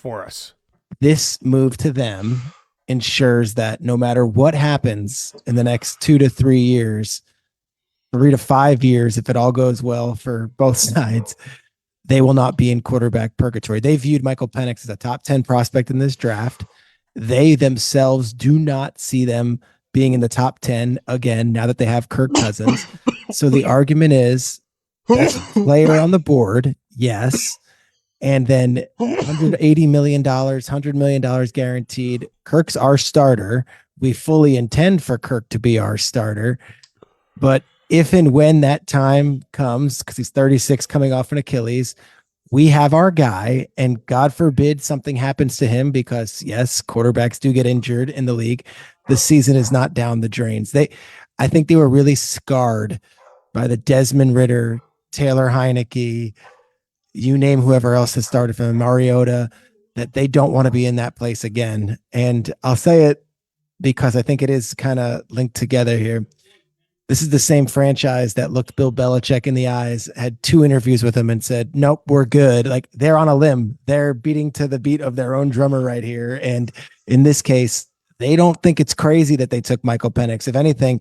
for us. This move to them ensures that no matter what happens in the next 2 to 3 years, 3 to 5 years, if it all goes well for both sides, they will not be in quarterback purgatory. They viewed Michael Penix as a top 10 prospect in this draft. They themselves do not see them being in the top 10 again now that they have Kirk Cousins. So the argument is best player on the board, yes. And then $180 million, $100 million guaranteed. Kirk's our starter. We fully intend for Kirk to be our starter. But if and when that time comes, because he's 36 coming off an Achilles, we have our guy, and God forbid something happens to him, because yes, quarterbacks do get injured in the league. The season is not down the drains. I think they were really scarred by the Desmond Ritter, Taylor Heineke, you name whoever else has started from Mariota, that they don't want to be in that place again. And I'll say it because I think it is kind of linked together here. This is the same franchise that looked Bill Belichick in the eyes, had 2 interviews with him and said, nope, we're good. Like, they're on a limb. They're beating to the beat of their own drummer right here. And in this case, they don't think it's crazy that they took Michael Penix. If anything,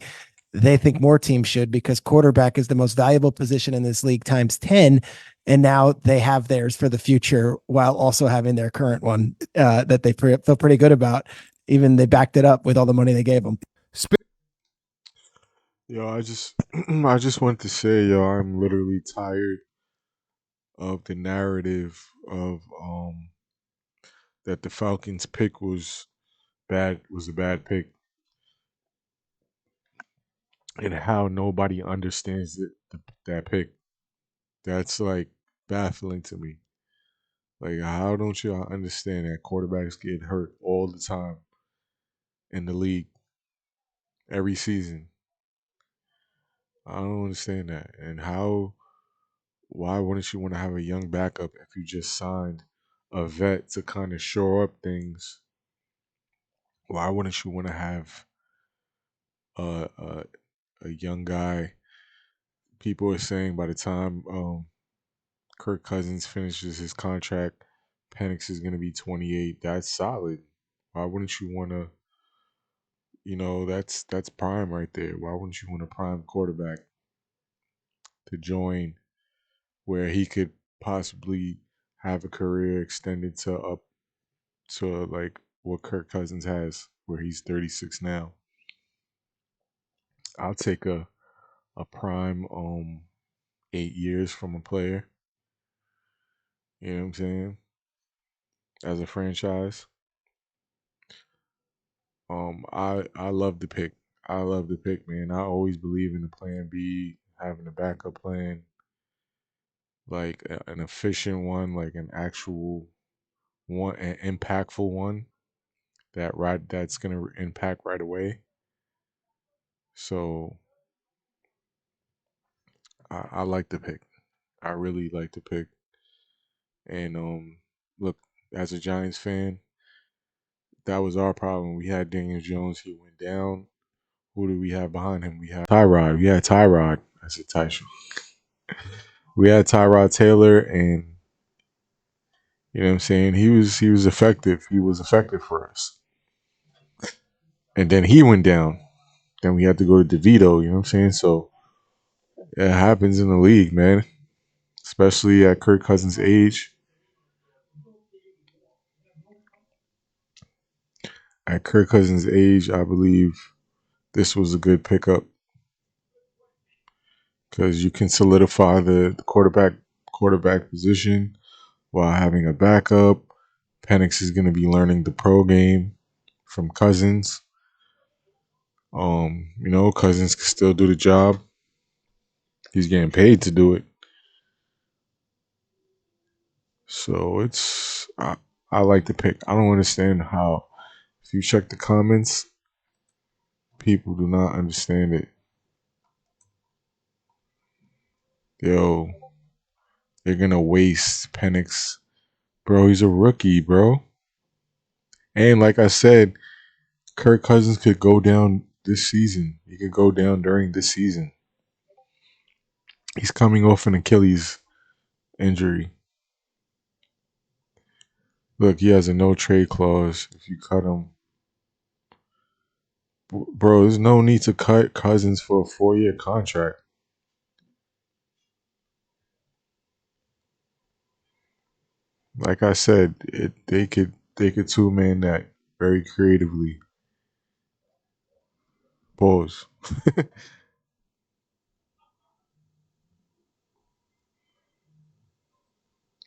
they think more teams should, because quarterback is the most valuable position in this league times 10. And now they have theirs for the future while also having their current one that they feel pretty good about. Even they backed it up with all the money they gave them. Yo, I just I just want to say, yo, I'm literally tired of the narrative of that the Falcons pick was a bad pick, and how nobody understands that pick. That's like baffling to me. Like, how don't you understand that quarterbacks get hurt all the time in the league every season? I don't understand that. And why wouldn't you want to have a young backup if you just signed a vet to kind of shore up things? Why wouldn't you want to have a young guy? People are saying by the time Kirk Cousins finishes his contract, Penix is going to be 28. That's solid. Why wouldn't you want to? That's prime right there. Why wouldn't you want a prime quarterback to join where he could possibly have a career extended to up to like what Kirk Cousins has, where he's 36 now? I'll take a prime 8 years from a player. You know what I'm saying? As a franchise, I love the pick. I love the pick, man. I always believe in the plan B, having a backup plan, like an efficient one, like an actual one, an impactful one that's gonna impact right away. So I like the pick. I really like the pick. And look, as a Giants fan, that was our problem. We had Daniel Jones. He went down. Who do we have behind him? We have Tyrod. We had Tyrod. I said Tyson. We had Tyrod Taylor, and you know what I'm saying. He was effective. He was effective for us. And then he went down. Then we had to go to DeVito. You know what I'm saying. So it happens in the league, man. Especially at Kirk Cousins' age. At Kirk Cousins' age, I believe this was a good pickup because you can solidify the quarterback position while having a backup. Penix is going to be learning the pro game from Cousins. Cousins can still do the job. He's getting paid to do it. So I like the pick. I don't understand how, if you check the comments, people do not understand it. Yo, they're gonna waste Penix, bro. He's a rookie, bro. And like I said, Kirk Cousins could go down this season. He could go down during this season. He's coming off an Achilles injury. Look, he has a no trade clause. If you cut him, bro, there's no need to cut Cousins for a 4-year contract. Like I said, they could two-man that very creatively. Pause.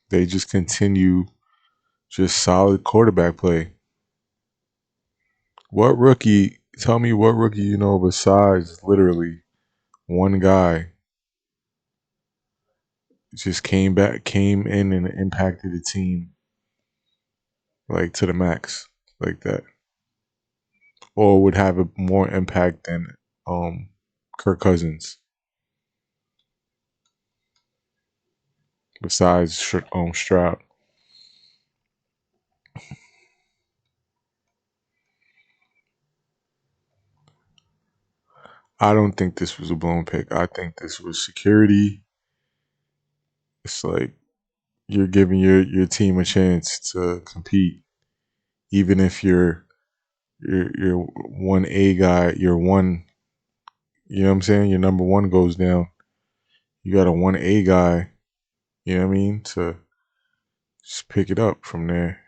They just continue just solid quarterback play. What rookie? Tell me what rookie you know besides literally one guy just came in and impacted the team like to the max like that, or would have a more impact than um Kirk Cousins besides Stroud. I don't think this was a blown pick. I think this was security. It's like you're giving your team a chance to compete, even if you're one A guy, you're one. You know what I'm saying? Your number one goes down. You got a one A guy. You know what I mean? To just pick it up from there.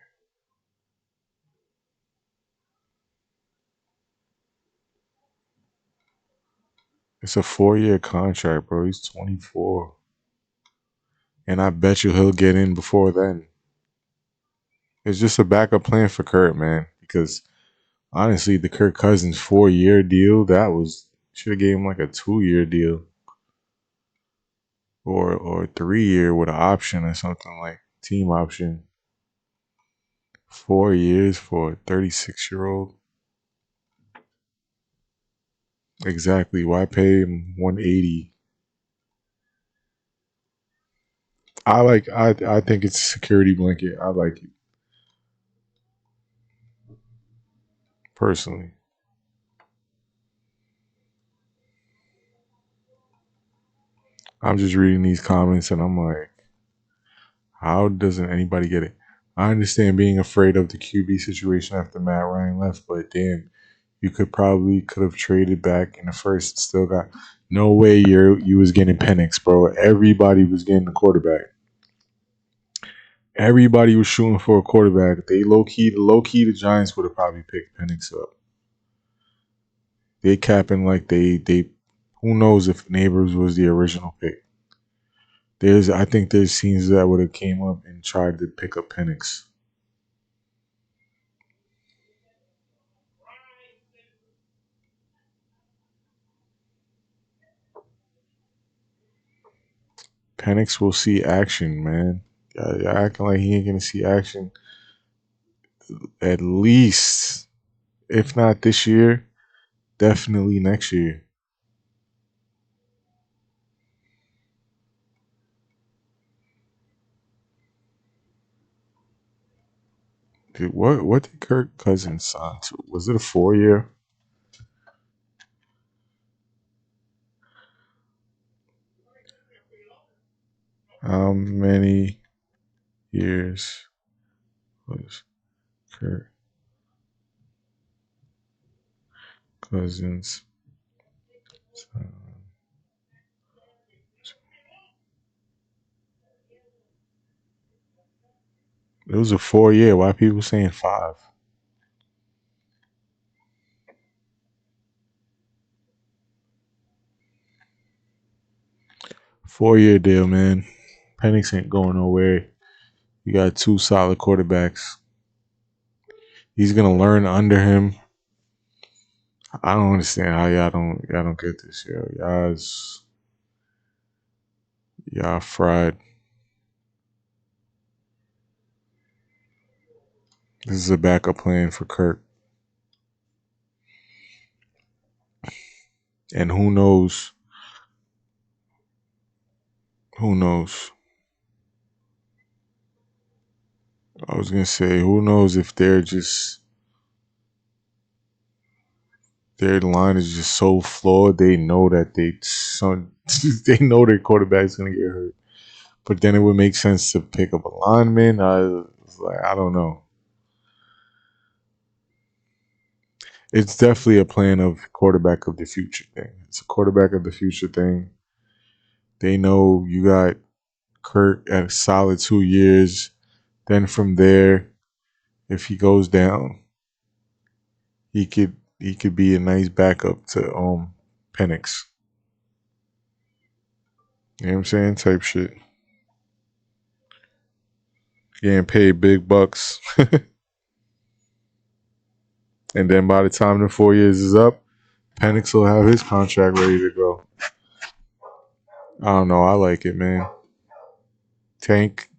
It's a 4-year contract, bro. He's 24, and I bet you he'll get in before then. It's just a backup plan for Kurt, man. Because honestly, the Kirk Cousins 4-year deal that was should have gave him like a 2-year deal or 3-year with an option or something like team option. 4 years for a 36-year-old. Exactly. Why pay him 180? I think it's a security blanket. I like it personally. I'm just reading these comments and I'm like, how doesn't anybody get it? I understand being afraid of the QB situation after Matt Ryan left, but damn, you could have traded back in the first. Still got no way you was getting Penix, bro. Everybody was getting the quarterback. Everybody was shooting for a quarterback. They low key, the Giants would have probably picked Penix up. They capping like they. Who knows if Neighbors was the original pick? I think there's teams that would have came up and tried to pick up Penix. Penix will see action, man. Y'all acting like he ain't gonna see action at least, if not this year, definitely next year. Dude, what did Kirk Cousins sign to? Was it a 4-year? How many years was Kirk Cousins? It was a 4-year. Why people saying 5? 4-year deal, man. Penix ain't going nowhere. You got two solid quarterbacks. He's gonna learn under him. I don't understand how y'all don't get this, yo. Y'all fried. This is a backup plan for Kirk. And who knows? Who knows? I was gonna say, who knows if their line is just so flawed. They know that they know their quarterback's gonna get hurt. But then it would make sense to pick up a lineman. like I don't know. It's definitely a plan of quarterback of the future thing. It's a quarterback of the future thing. They know you got Kirk at a solid 2 years. Then from there, if he goes down, he could be a nice backup to Penix. You know what I'm saying? Type shit. Getting paid big bucks. And then by the time the 4 years is up, Penix will have his contract ready to go. I don't know. I like it, man. Tank,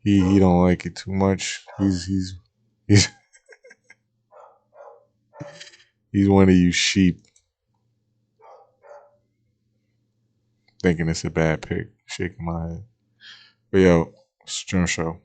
he don't like it too much. He's he's one of you sheep thinking it's a bad pick. Shaking my head. But yo, it's a Jim Show.